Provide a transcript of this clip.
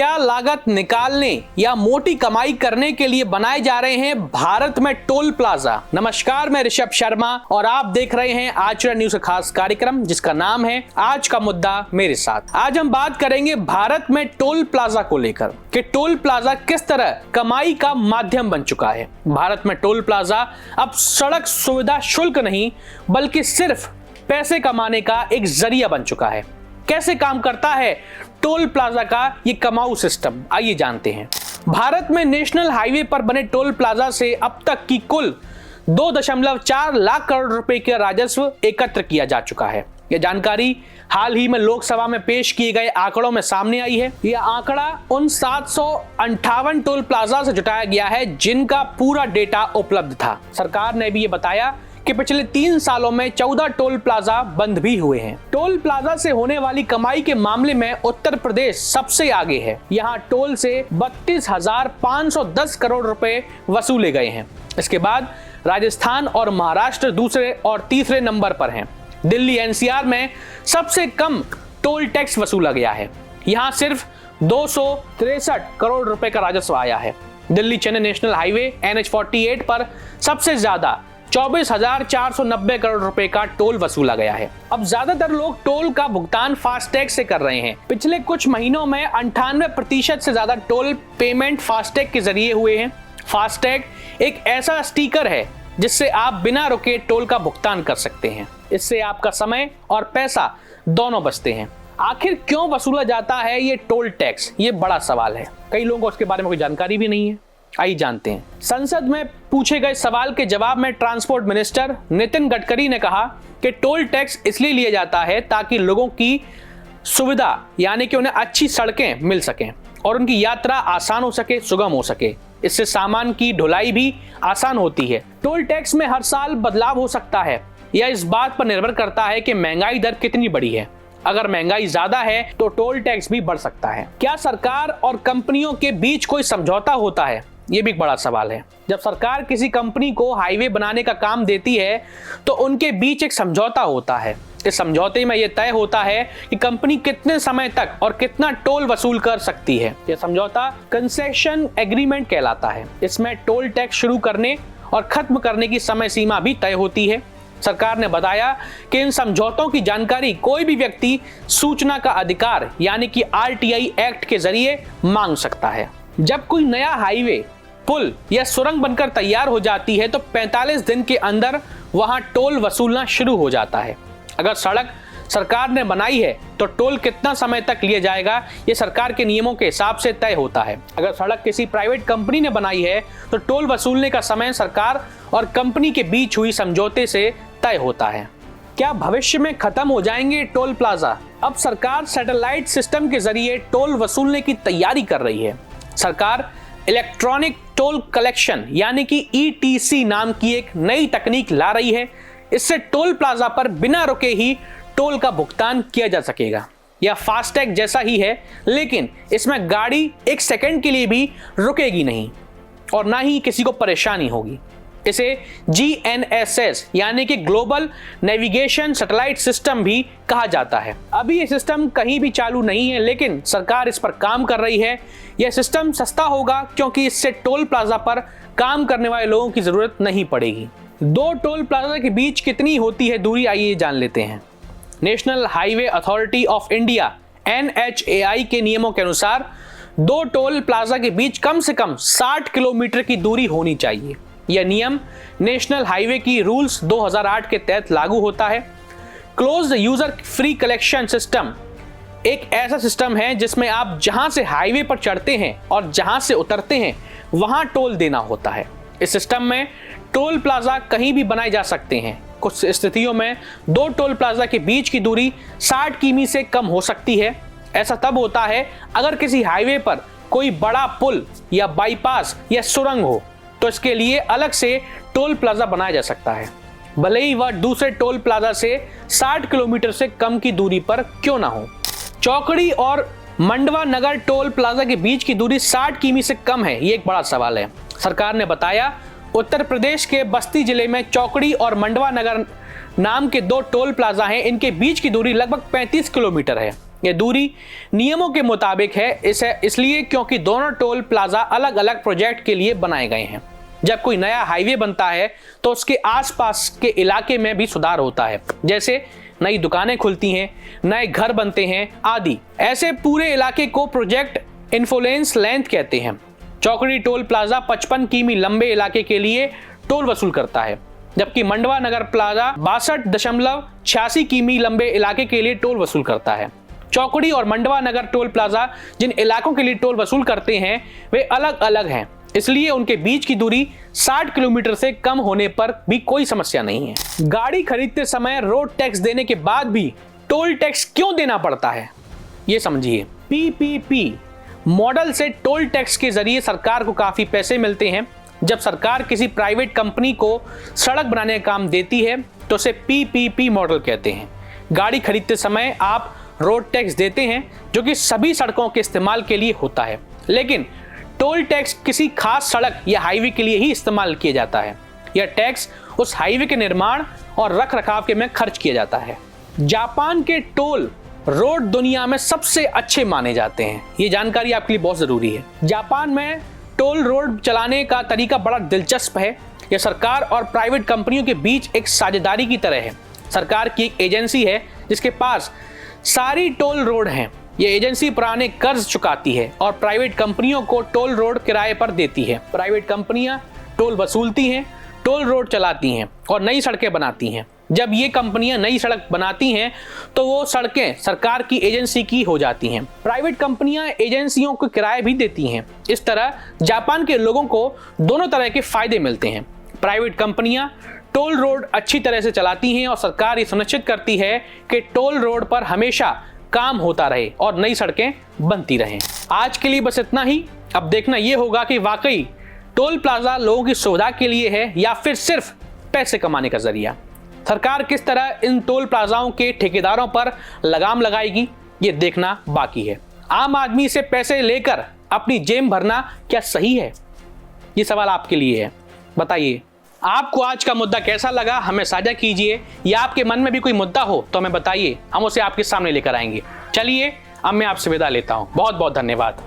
क्या लागत निकालने या मोटी कमाई करने के लिए बनाए जा रहे हैं भारत में टोल प्लाजा। नमस्कार, मैं ऋषभ शर्मा और आप देख रहे हैं आचरण न्यूज का खास कार्यक्रम जिसका नाम है आज का मुद्दा मेरे साथ। आज हम बात करेंगे भारत में टोल प्लाजा को लेकर कि टोल प्लाजा किस तरह कमाई का माध्यम बन चुका है। भारत में टोल प्लाजा अब सड़क सुविधा शुल्क नहीं बल्कि सिर्फ पैसे कमाने का एक जरिया बन चुका है। कैसे काम करता है टोल प्लाजा का ये कमाऊ सिस्टम, आइए जानते हैं। भारत में नेशनल हाईवे पर बने टोल प्लाजा से अब तक की कुल 2.4 लाख करोड़ रुपए का राजस्व एकत्र किया जा चुका है। यह जानकारी हाल ही में लोकसभा में पेश किए गए आंकड़ों में सामने आई है। यह आंकड़ा उन 758 टोल प्लाजा से जुटाया गया है जिनका पूरा डेटा उपलब्ध था। सरकार ने भी ये बताया कि पिछले 3 सालों में 14 टोल प्लाजा बंद भी हुए हैं। टोल प्लाजा से होने वाली कमाई के मामले में उत्तर प्रदेश सबसे आगे है। यहाँ टोल से 32,510 करोड़ रुपए वसूले गए हैं। इसके बाद राजस्थान और महाराष्ट्र दूसरे और तीसरे नंबर पर हैं। दिल्ली एनसीआर में सबसे कम टोल टैक्स वसूला गया है। यहाँ सिर्फ 263 करोड़ रुपए का राजस्व आया है। Delhi Chennai national highway NH-48 पर सबसे ज्यादा 24,490 करोड़ रुपए का टोल वसूला गया है। अब ज्यादातर लोग टोल का भुगतान फास्टैग से कर रहे हैं। पिछले कुछ महीनों में 98% से ज्यादा टोल पेमेंट फास्टैग के जरिए हुए हैं। फास्टैग एक ऐसा स्टिकर है जिससे आप बिना रुके टोल का भुगतान कर सकते हैं। इससे आपका समय और पैसा दोनों बचते हैं। आखिर क्यों वसूला जाता है ये टोल टैक्स, ये बड़ा सवाल है। कई लोगों को उसके बारे में कोई जानकारी भी नहीं है। आइए जानते हैं। संसद में पूछे गए सवाल के जवाब में ट्रांसपोर्ट मिनिस्टर नितिन गडकरी ने कहा कि टोल टैक्स इसलिए लिया जाता है ताकि लोगों की सुविधा यानी कि उन्हें अच्छी सड़कें मिल सकें और उनकी यात्रा आसान हो सके, सुगम हो सके। इससे सामान की ढुलाई भी आसान होती है। टोल टैक्स में हर साल बदलाव हो सकता है। यह इस बात पर निर्भर करता है कि महंगाई दर कितनी बड़ी है। अगर महंगाई ज्यादा है तो टोल टैक्स भी बढ़ सकता है। क्या सरकार और कंपनियों के बीच कोई समझौता होता है? ये भी एक बड़ा सवाल है। जब सरकार किसी कंपनी को हाईवे बनाने का काम देती है तो उनके बीच एक समझौता होता है। इस समझौते में यह तय होता है कि कंपनी कितने समय तक और कितना टोल वसूल कर सकती है। यह समझौता कंसेशन एग्रीमेंट कहलाता है। इसमें टोल टैक्स शुरू करने और खत्म करने की समय सीमा भी तय होती है। सरकार ने बताया कि इन समझौतों की जानकारी कोई भी व्यक्ति सूचना का अधिकार यानी कि RTI एक्ट के जरिए मांग सकता है। जब कोई नया हाईवे, पुल या सुरंग बनकर तैयार हो जाती है तो 45 दिन के अंदर वहां टोल वसूलना शुरू हो जाता है। अगर सड़क सरकार ने बनाई है तो टोल कितना समय तक लिया जाएगा ये सरकार के नियमों के हिसाब से तय होता है। अगर सड़क किसी प्राइवेट कंपनी ने बनाई है तो टोल वसूलने का समय सरकार और कंपनी के बीच हुई समझौते से तय होता है। क्या भविष्य में खत्म हो जाएंगे टोल प्लाजा? अब सरकार सैटेलाइट सिस्टम के जरिए टोल वसूलने की तैयारी कर रही है। सरकार इलेक्ट्रॉनिक टोल कलेक्शन यानी कि ETC नाम की एक नई तकनीक ला रही है। इससे टोल प्लाजा पर बिना रुके ही टोल का भुगतान किया जा सकेगा। यह फास्टैग जैसा ही है लेकिन इसमें गाड़ी 1 सेकंड के लिए भी रुकेगी नहीं और ना ही किसी को परेशानी होगी। इसे GNSS यानी कि ग्लोबल नेविगेशन सैटेलाइट सिस्टम भी कहा जाता है। अभी ये सिस्टम कहीं भी चालू नहीं है लेकिन सरकार इस पर काम कर रही है। यह सिस्टम सस्ता होगा क्योंकि इससे टोल प्लाजा पर काम करने वाले लोगों की जरूरत नहीं पड़ेगी। 2 टोल प्लाजा के बीच कितनी होती है दूरी, आइए जान लेते हैं। National highway authority of India NHAI के नियमों के अनुसार 2 टोल प्लाजा के बीच कम से कम 60 किलोमीटर की दूरी होनी चाहिए। यह नियम नेशनल हाईवे की रूल्स 2008 के तहत लागू होता है। Closed user free collection system एक ऐसा सिस्टम है जिसमें आप जहां से हाईवे पर चढ़ते हैं और जहां से उतरते हैं वहां टोल देना होता है। इस सिस्टम में टोल प्लाजा कहीं भी बनाए जा सकते हैं। कुछ स्थितियों में 2 टोल प्लाजा के बीच की दूरी 60 किमी से कम हो सकती है। ऐसा तब होता है अगर किसी हाईवे पर कोई बड़ा पुल या बाईपास या सुरंग हो तो इसके लिए अलग से टोल प्लाजा बनाया जा सकता है, भले ही वह दूसरे टोल प्लाजा से 60 किलोमीटर से कम की दूरी पर क्यों ना हो। चौकड़ी और मंडवा नगर टोल प्लाजा के बीच की दूरी 60 किमी से कम है, ये एक बड़ा सवाल है। सरकार ने बताया उत्तर प्रदेश के बस्ती जिले में चौकड़ी और मंडवा नगर नाम के 2 टोल प्लाजा हैं। इनके बीच की दूरी लगभग 35 किलोमीटर है। ये दूरी नियमों के मुताबिक है, इसे इसलिए क्योंकि दोनों टोल प्लाजा अलग अलग प्रोजेक्ट के लिए बनाए गए हैं। जब कोई नया हाईवे बनता है तो उसके आसपास के इलाके में भी सुधार होता है, जैसे नई दुकानें खुलती हैं, नए घर बनते हैं आदि। ऐसे पूरे इलाके को प्रोजेक्ट इन्फ्लुएंस लेंथ कहते हैं। चौकड़ी टोल प्लाजा 55 किमी लंबे इलाके के लिए टोल वसूल करता है, जबकि मंडवा नगर प्लाजा 62.86 किमी लंबे इलाके के लिए टोल वसूल करता है। चौकड़ी और मंडवा नगर टोल प्लाजा जिन इलाकों के लिए टोल वसूल करते हैं वे अलग अलग हैं, इसलिए उनके बीच की दूरी 60 किलोमीटर से कम होने पर भी कोई समस्या नहीं है। गाड़ी खरीदते समय रोड टैक्स देने के बाद भी टोल टैक्स क्यों देना पड़ता है, ये समझिए। पीपीपी मॉडल से टोल टैक्स के जरिए सरकार को काफी पैसे मिलते हैं। जब सरकार किसी प्राइवेट कंपनी को सड़क बनाने का काम देती है तो उसे पीपीपी मॉडल कहते हैं। गाड़ी खरीदते समय आप रोड टैक्स देते हैं जो कि सभी सड़कों के इस्तेमाल के लिए होता है, लेकिन टोल टैक्स किसी खास सड़क या हाईवे के लिए ही इस्तेमाल किया जाता है। यह टैक्स उस हाईवे के निर्माण और रखरखाव के में खर्च किया जाता है। जापान के टोल रोड दुनिया में सबसे अच्छे माने जाते हैं। ये जानकारी आपके लिए बहुत जरूरी है। जापान में टोल रोड चलाने का तरीका बड़ा दिलचस्प है। यह सरकार और प्राइवेट कंपनियों के बीच एक साझेदारी की तरह है। सरकार की एक एजेंसी है जिसके पास सारी टोल रोड हैं। यह एजेंसी पुराने कर्ज चुकाती है और प्राइवेट कंपनियों को टोल रोड किराए पर देती है। प्राइवेट कंपनियां टोल वसूलती हैं, टोल रोड चलाती हैं और नई सड़कें बनाती हैं। जब ये कंपनियां नई सड़क बनाती हैं तो वो सड़कें सरकार की एजेंसी की हो जाती हैं। प्राइवेट कंपनियां एजेंसियों को किराए भी देती हैं। इस तरह जापान के लोगों को दोनों तरह के फायदे मिलते हैं। प्राइवेट कंपनियां टोल रोड अच्छी तरह से चलाती हैं और सरकार ये सुनिश्चित करती है कि टोल रोड पर हमेशा काम होता रहे और नई सड़कें बनती रहें। आज के लिए बस इतना ही। अब देखना यह होगा कि वाकई टोल प्लाजा लोगों की सुविधा के लिए है या फिर सिर्फ पैसे कमाने का जरिया। सरकार किस तरह इन टोल प्लाजाओं के ठेकेदारों पर लगाम लगाएगी, ये देखना बाकी है। आम आदमी से पैसे लेकर अपनी जेब भरना क्या सही है? ये सवाल आपके लिए है। बताइए आपको आज का मुद्दा कैसा लगा, हमें साझा कीजिए, या आपके मन में भी कोई मुद्दा हो तो हमें बताइए, हम उसे आपके सामने लेकर आएंगे। चलिए अब मैं आपसे विदा लेता हूं। बहुत बहुत धन्यवाद।